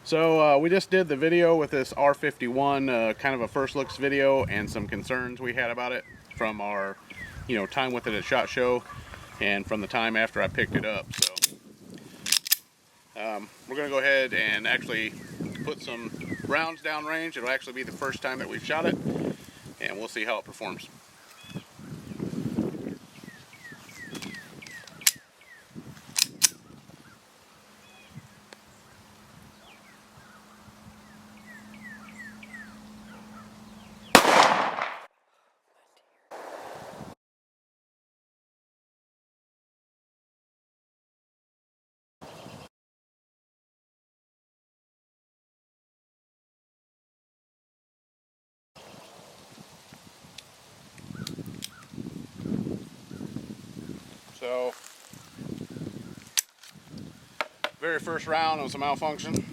So we just did the video with this R51, kind of a first looks video, and some concerns we had about it from our, time with it at SHOT Show, and from the time after I picked it up. So we're going to go ahead and actually put some rounds downrange. It'll actually be the first time that we've shot it, and we'll see how it performs. So, very first round was a malfunction.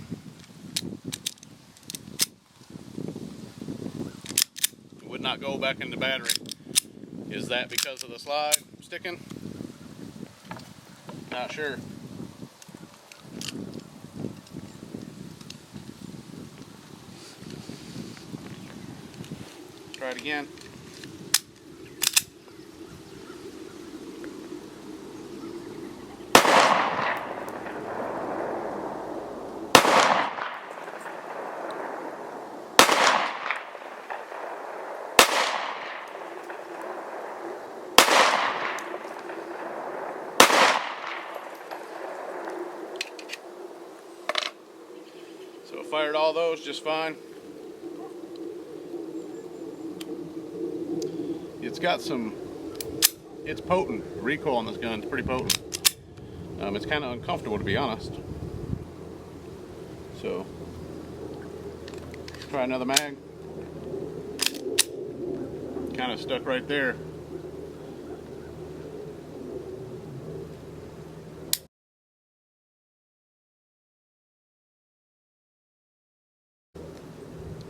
It would not go back in the battery. Is that because of the slide sticking? Not sure. Try it again. So fired all those just fine. It's potent. Recoil on this gun is pretty potent. It's kind of uncomfortable, to be honest. So, try another mag. Kind of stuck right there.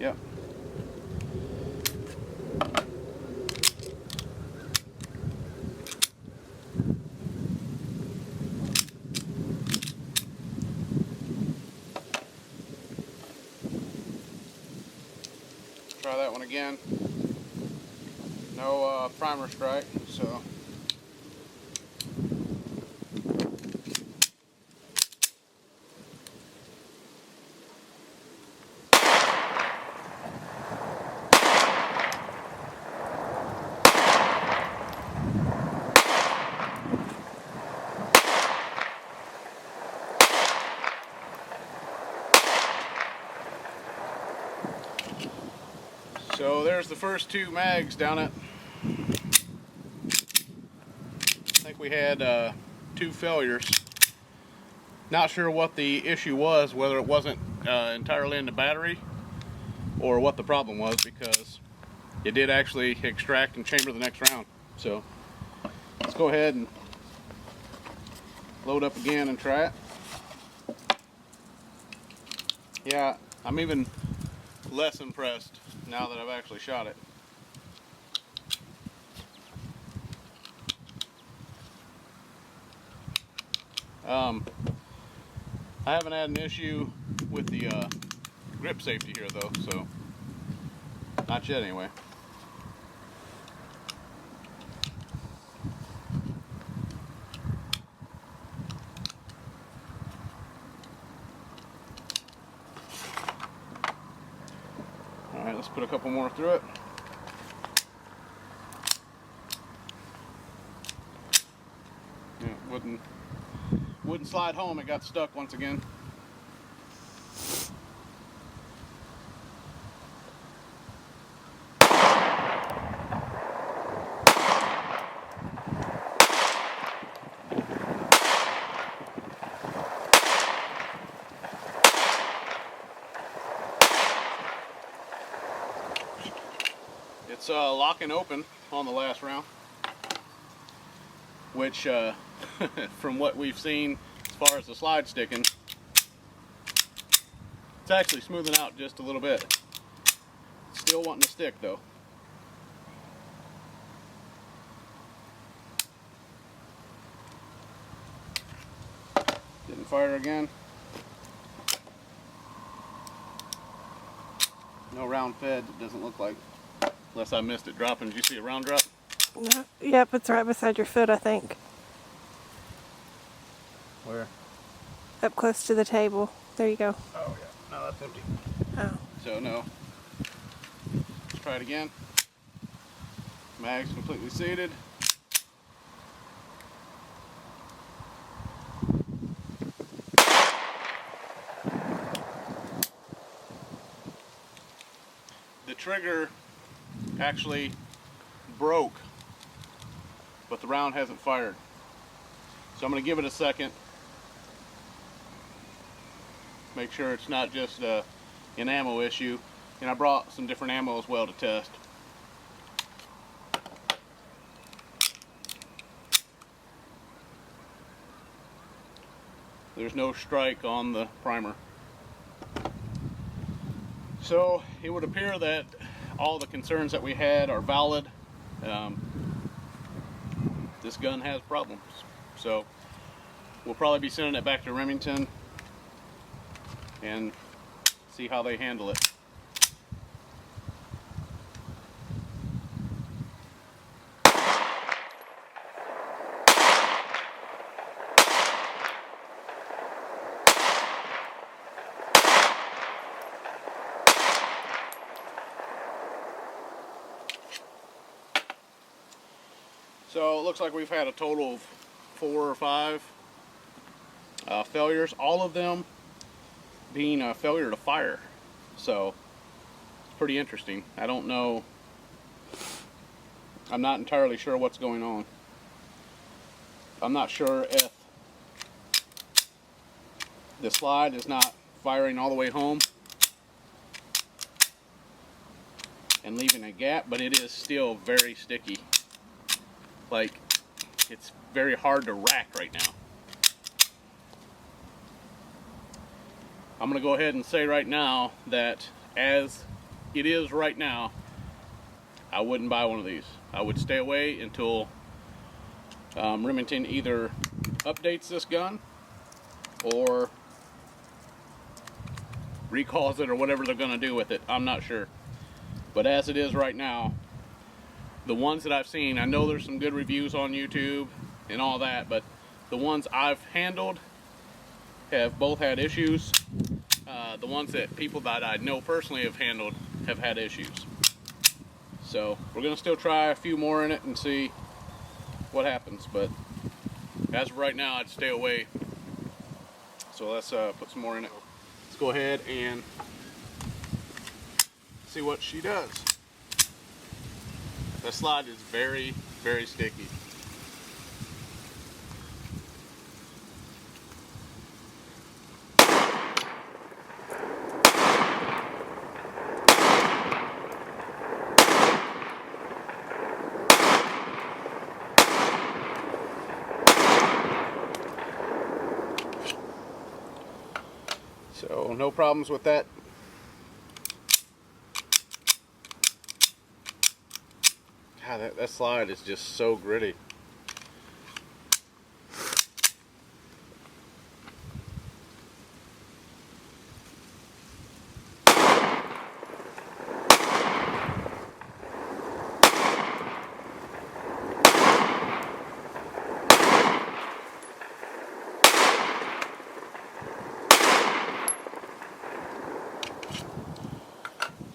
Yep. Try that one again. No primer strike, so. So there's the first two mags down it. I think we had 2 failures. Not sure what the issue was, whether it wasn't entirely in the battery or what the problem was, because it did actually extract and chamber the next round. So let's go ahead and load up again and try it. Yeah, I'm even less impressed now that I've actually shot it. I haven't had an issue with the grip safety here though, so not yet anyway. Alright, let's put a couple more through it. Yeah, wouldn't slide home, it got stuck once again. It's locking open on the last round, which from what we've seen as far as the slide sticking, It's actually smoothing out just a little bit. Still wanting to stick though. Didn't fire again. No round fed, it doesn't look like. Unless I missed it dropping. Did you see a round drop? No. Yep, it's right beside your foot, I think. Where? Up close to the table. There you go. Oh yeah, no, that's empty. Oh. So no. Let's try it again. Mag's completely seated. The trigger actually broke, but the round hasn't fired. So I'm going to give it a second. Make sure it's not just an ammo issue. And I brought some different ammo as well to test. There's no strike on the primer. So it would appear that all the concerns that we had are valid. This gun has problems. So we'll probably be sending it back to Remington and see how they handle it. So it looks like we've had a total of 4 or 5 failures, all of them being a failure to fire. So it's pretty interesting. I don't know, I'm not entirely sure what's going on. I'm not sure if the slide is not firing all the way home and leaving a gap, but it is still very sticky. Like, it's very hard to rack right now. I'm going to go ahead and say right now that as it is right now, I wouldn't buy one of these. I would stay away until Remington either updates this gun or recalls it or whatever they're going to do with it. I'm not sure. But as it is right now, the ones that I've seen, I know there's some good reviews on YouTube and all that, but the ones I've handled have both had issues. The ones that people that I know personally have handled have had issues. So we're going to still try a few more in it and see what happens, but as of right now, I'd stay away. So let's put some more in it. Let's go ahead and see what she does. The slide is very, very sticky. So no problems with that. God, that slide is just so gritty.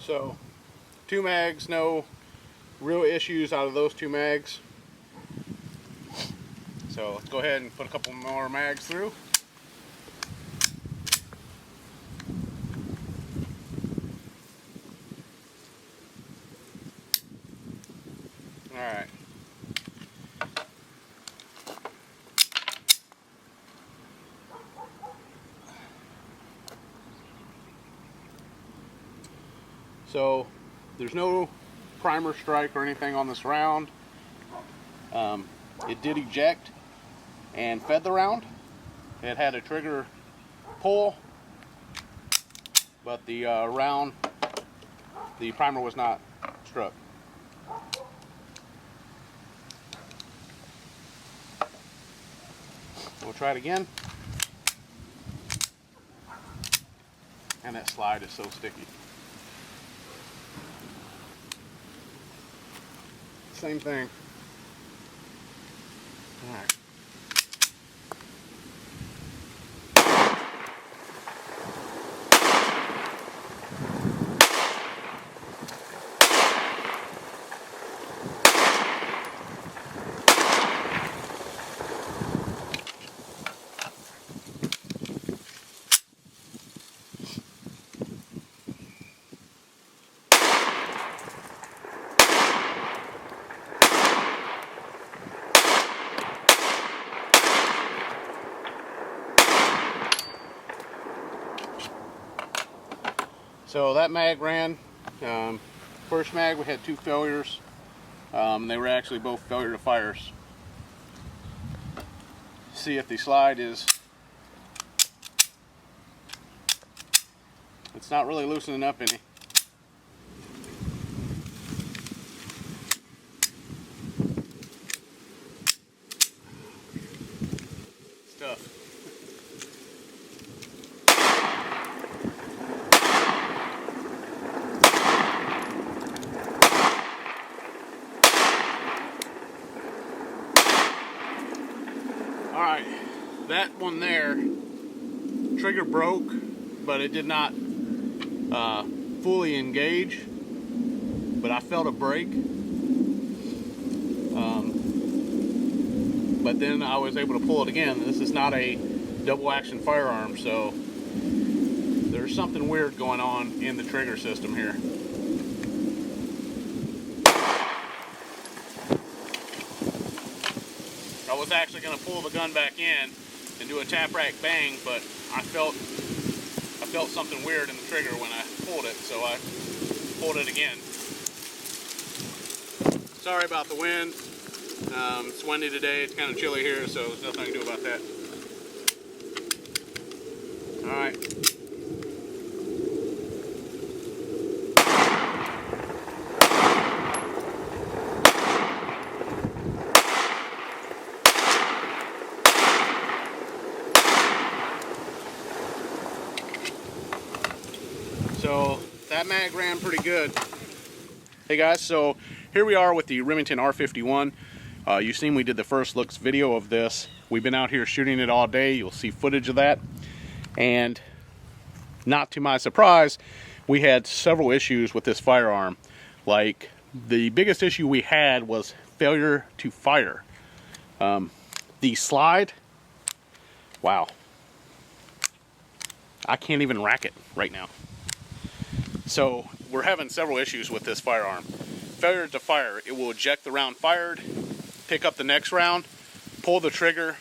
So 2 mags, no real issues out of those 2 mags. So let's go ahead and put a couple more mags through. Alright. So there's no primer strike or anything on this round. It did eject and fed the round. It had a trigger pull but the the primer was not struck. We'll try it again. And that slide is so sticky. Same thing. All right. So that mag ran. First mag we had 2 failures. They were actually both failure to fires. See if the slide is, it's not really loosening up any. It's tough. Alright, that one there, trigger broke, but it did not fully engage, but I felt a break. But then I was able to pull it again. This is not a double action firearm, so there's something weird going on in the trigger system here. I was actually going to pull the gun back in and do a tap rack bang, but I felt something weird in the trigger when I pulled it, so I pulled it again. Sorry about the wind. It's windy today. It's kind of chilly here, so there's nothing I can do about that. All right. So that mag ran pretty good. Hey guys, so here we are with the Remington R51. You've seen we did the first looks video of this. We've been out here shooting it all day. You'll see footage of that. And not to my surprise, we had several issues with this firearm. Like, the biggest issue we had was failure to fire. The slide, wow. I can't even rack it right now. So we're having several issues with this firearm. Failure to fire, it will eject the round fired, pick up the next round, pull the trigger,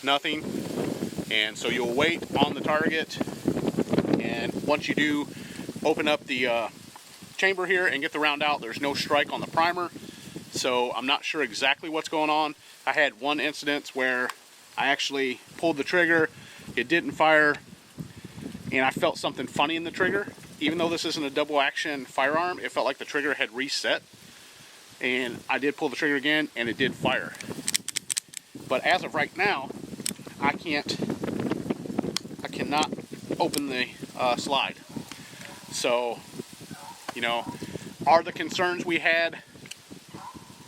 nothing. And so you'll wait on the target, and once you do, open up the chamber here and get the round out. There's no strike on the primer, so I'm not sure exactly what's going on. I had one incident where I actually pulled the trigger, it didn't fire, and I felt something funny in the trigger. Even though this isn't a double action firearm, it felt like the trigger had reset. And I did pull the trigger again, and it did fire. But as of right now, I cannot open the slide. So, you know, are the concerns we had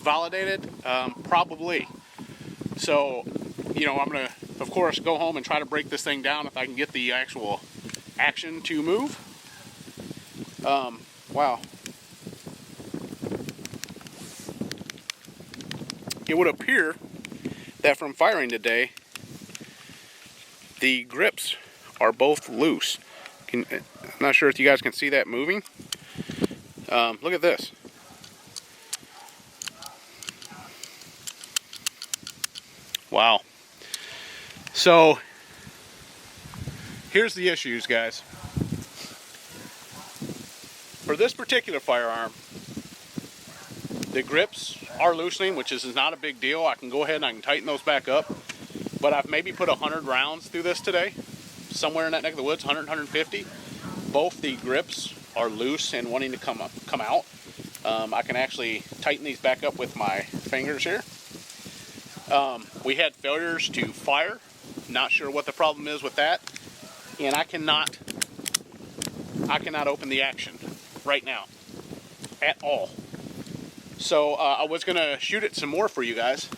validated? Probably. So, you know, I'm gonna, of course, go home and try to break this thing down if I can get the actual action to move. Wow. It would appear that from firing today, the grips are both loose. I'm not sure if you guys can see that moving. Look at this. Wow. So, here's the issues, guys. For this particular firearm, the grips are loosening, which is not a big deal. I can go ahead and I can tighten those back up. But I've maybe put 100 rounds through this today, somewhere in that neck of the woods, 100, 150. both the grips are loose and wanting to come out. I can actually tighten these back up with my fingers here. We had failures to fire. Not sure what the problem is with that. And I cannot open the action right now at all. So I was gonna shoot it some more for you guys,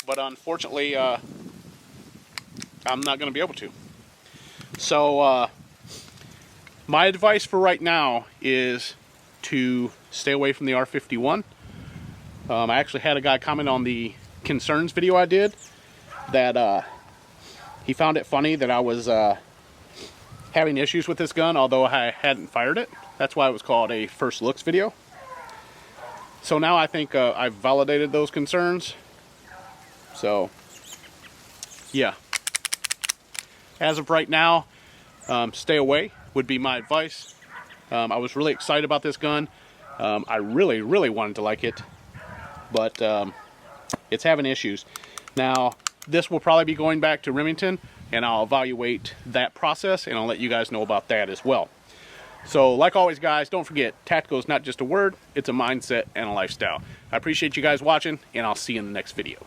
but unfortunately I'm not gonna be able to. So my advice for right now is to stay away from the R51. I actually had a guy comment on the concerns video I did that he found it funny that I was having issues with this gun, although I hadn't fired it. That's why it was called a first looks video. So now I think I've validated those concerns. So yeah, as of right now, stay away would be my advice. I was really excited about this gun. I really wanted to like it, but it's having issues. Now this will probably be going back to Remington, and I'll evaluate that process, and I'll let you guys know about that as well. So like always, guys, don't forget, tactical is not just a word, it's a mindset and a lifestyle. I appreciate you guys watching, and I'll see you in the next video.